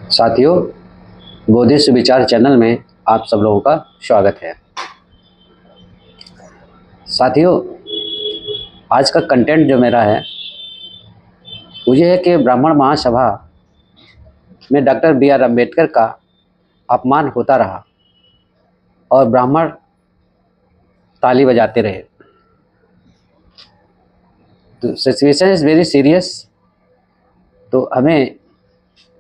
साथियों, बोधिश्व विचार चैनल में आप सब लोगों का स्वागत है। साथियों, आज का कंटेंट जो मेरा है वो ये है कि ब्राह्मण महासभा में डॉक्टर बी.आर. अम्बेडकर का अपमान होता रहा और ब्राह्मण ताली बजाते रहे। तो सिचुएशन इज़ वेरी सीरियस। तो हमें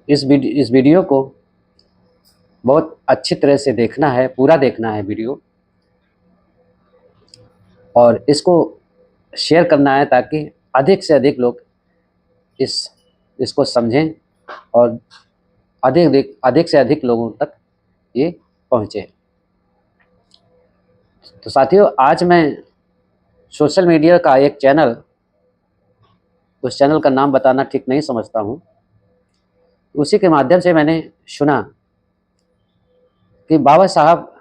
इस वीडियो को बहुत अच्छी तरह से देखना है, पूरा देखना है वीडियो, और इसको शेयर करना है ताकि अधिक से अधिक लोग इसको समझें और अधिक से अधिक लोगों तक ये पहुँचे। तो साथियों, आज मैं सोशल मीडिया का एक चैनल, उस चैनल का नाम बताना ठीक नहीं समझता हूँ, उसी के माध्यम से मैंने सुना कि बाबा साहब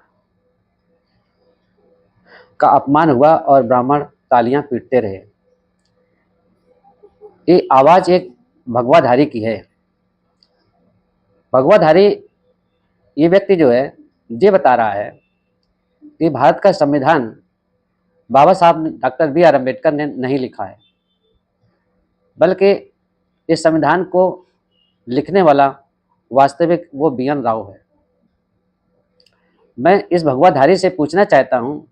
का अपमान हुआ और ब्राह्मण तालियां पीटते रहे। ये आवाज़ एक भगवाधारी की है। भगवाधारी ये व्यक्ति जो है ये बता रहा है कि भारत का संविधान बाबा साहब डॉक्टर बी.आर. अम्बेडकर ने नहीं लिखा है, बल्कि इस संविधान को लिखने वाला वास्तविक वो बी.एन. राव है। मैं इस भगवाधारी से पूछना चाहता हूँ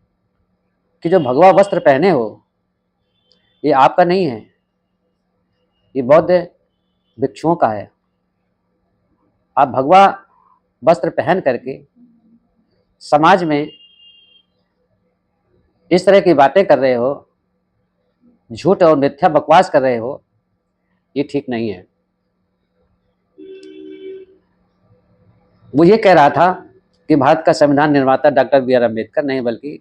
कि जो भगवा वस्त्र पहने हो ये आपका नहीं है, ये बौद्ध भिक्षुओं का है। आप भगवा वस्त्र पहन करके समाज में इस तरह की बातें कर रहे हो, झूठ और मिथ्या बकवास कर रहे हो, ये ठीक नहीं है। वो ये कह रहा था कि भारत का संविधान निर्माता डॉक्टर बी.आर. अम्बेडकर नहीं बल्कि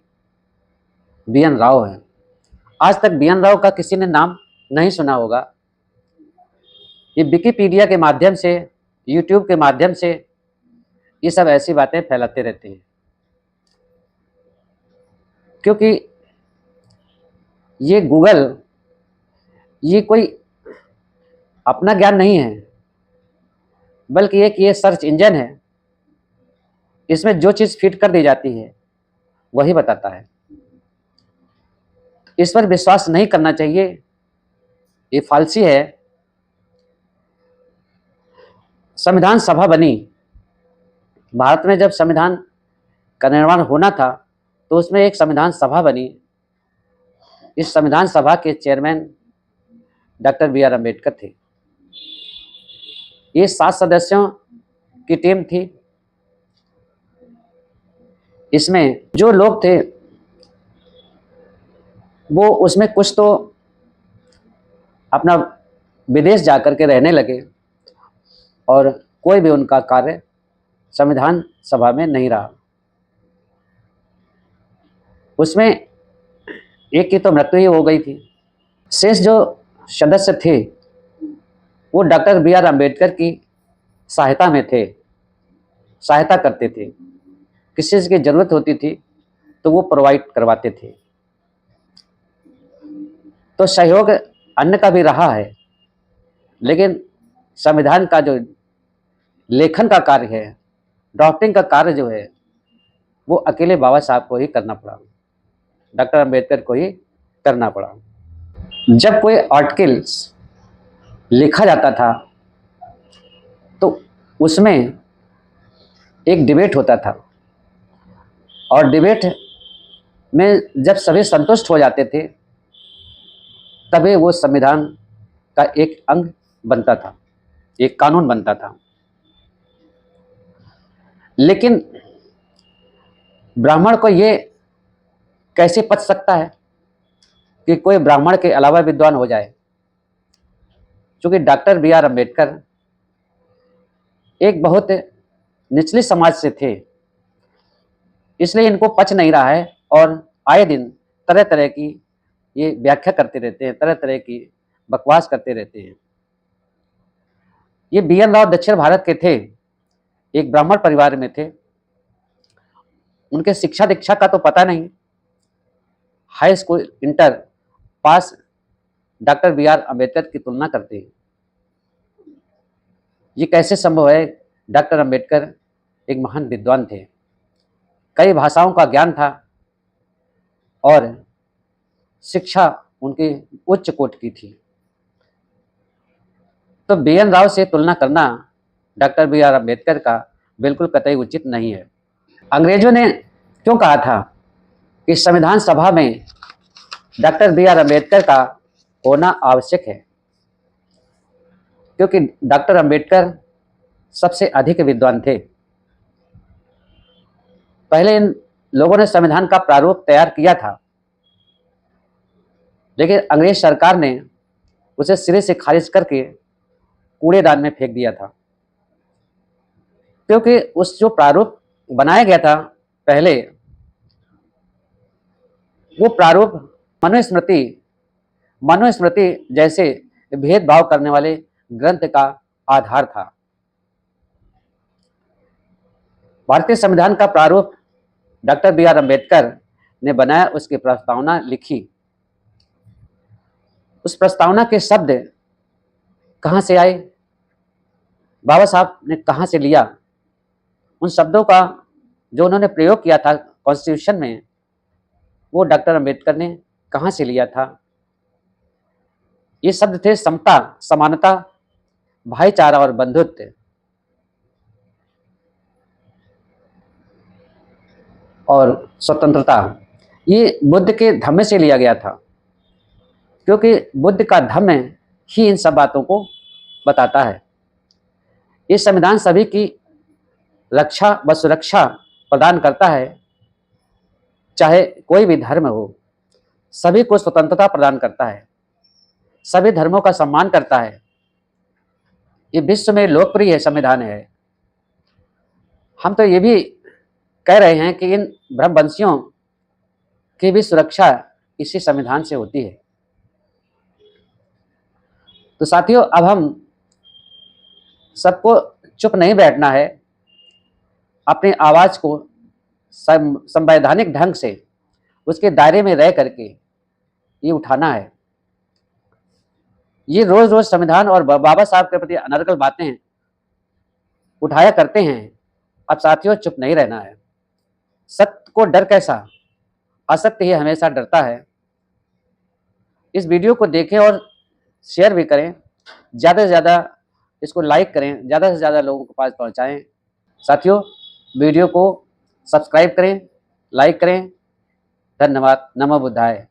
बी.एन. राव है। आज तक बी.एन. राव का किसी ने नाम नहीं सुना होगा। ये विकिपीडिया के माध्यम से, यूट्यूब के माध्यम से ये सब ऐसी बातें फैलाते रहते हैं, क्योंकि ये गूगल ये कोई अपना ज्ञान नहीं है, बल्कि एक ये सर्च इंजन है। इसमें जो चीज़ फीड कर दी जाती है वही बताता है। इस पर विश्वास नहीं करना चाहिए, ये फालसी है। संविधान सभा बनी, भारत में जब संविधान का निर्माण होना था तो उसमें एक संविधान सभा बनी। इस संविधान सभा के चेयरमैन डॉक्टर बी.आर. अम्बेडकर थे। ये 7 सदस्यों की टीम थी। इसमें जो लोग थे वो उसमें कुछ तो अपना विदेश जाकर के रहने लगे और कोई भी उनका कार्य संविधान सभा में नहीं रहा। उसमें एक की तो मृत्यु ही हो गई थी। शेष जो सदस्य थे वो डॉक्टर बी.आर. अम्बेडकर की सहायता में थे, सहायता करते थे। किसी चीज़ की जरूरत होती थी तो वो प्रोवाइड करवाते थे। तो सहयोग अन्य का भी रहा है, लेकिन संविधान का जो लेखन का कार्य है, ड्राफ्टिंग का कार्य जो है, वो अकेले बाबा साहब को ही करना पड़ा, डॉक्टर अम्बेडकर को ही करना पड़ा। जब कोई आर्टिकल्स लिखा जाता था तो उसमें एक डिबेट होता था, और डिबेट में जब सभी संतुष्ट हो जाते थे तभी वो संविधान का एक अंग बनता था, एक कानून बनता था। लेकिन ब्राह्मण को ये कैसे पच सकता है कि कोई ब्राह्मण के अलावा विद्वान हो जाए? क्योंकि डॉक्टर बी.आर. अम्बेडकर एक बहुत निचले समाज से थे, इसलिए इनको पच नहीं रहा है और आए दिन तरह तरह की ये व्याख्या करते रहते हैं, तरह तरह की बकवास करते रहते हैं। ये बी.एन. राव दक्षिण भारत के थे, एक ब्राह्मण परिवार में थे। उनके शिक्षा दीक्षा का तो पता नहीं, high school inter pass doctor BR. Ambedkar की तुलना करते हैं। ये कैसे संभव है डॉक्टर अंबेडकर एक महान विद्वान थे, कई भाषाओं का ज्ञान था और शिक्षा उनकी उच्च कोटि की थी। तो बी.एन. राव से तुलना करना डॉक्टर बी.आर. अम्बेडकर का बिल्कुल कतई उचित नहीं है। अंग्रेजों ने क्यों कहा था कि संविधान सभा में डॉक्टर बी.आर. अम्बेडकर का होना आवश्यक है? क्योंकि डॉक्टर अम्बेडकर सबसे अधिक विद्वान थे। पहले इन लोगों ने संविधान का प्रारूप तैयार किया था, लेकिन अंग्रेज सरकार ने उसे सिरे से खारिज करके कूड़ेदान में फेंक दिया था। क्योंकि उस जो प्रारूप बनाया गया था पहले, वो प्रारूप मनुस्मृति मनुस्मृति जैसे भेदभाव करने वाले ग्रंथ का आधार था। भारतीय संविधान का प्रारूप डॉक्टर बी.आर. अम्बेडकर ने बनाया, उसकी प्रस्तावना लिखी। उस प्रस्तावना के शब्द कहाँ से आए, बाबा साहब ने कहाँ से लिया, उन शब्दों का जो उन्होंने प्रयोग किया था कॉन्स्टिट्यूशन में, वो डॉक्टर अम्बेडकर ने कहाँ से लिया था? ये शब्द थे समता, समानता, भाईचारा और बंधुत्व। और स्वतंत्रता। ये बुद्ध के धम्म से लिया गया था, क्योंकि बुद्ध का धम्म ही इन सब बातों को बताता है। ये संविधान सभी की रक्षा व सुरक्षा प्रदान करता है, चाहे कोई भी धर्म हो। सभी को स्वतंत्रता प्रदान करता है, सभी धर्मों का सम्मान करता है। ये विश्व में लोकप्रिय संविधान है। हम तो ये भी कह रहे हैं कि इन ब्रह्मवंशियों की भी सुरक्षा इसी संविधान से होती है। तो साथियों, अब हम सबको चुप नहीं बैठना है, अपनी आवाज को संवैधानिक ढंग से उसके दायरे में रह करके ये उठाना है। ये रोज रोज संविधान और बाबा साहब के प्रति अनर्गल बातें उठाया करते हैं। अब साथियों, चुप नहीं रहना है। सत्य को डर कैसा, असत्य ही हमेशा डरता है। इस वीडियो को देखें और शेयर भी करें, ज़्यादा से ज़्यादा इसको लाइक करें, ज़्यादा से ज़्यादा लोगों के पास पहुंचाएं। साथियों, वीडियो को सब्सक्राइब करें, लाइक करें। धन्यवाद। नमो बुद्धाय।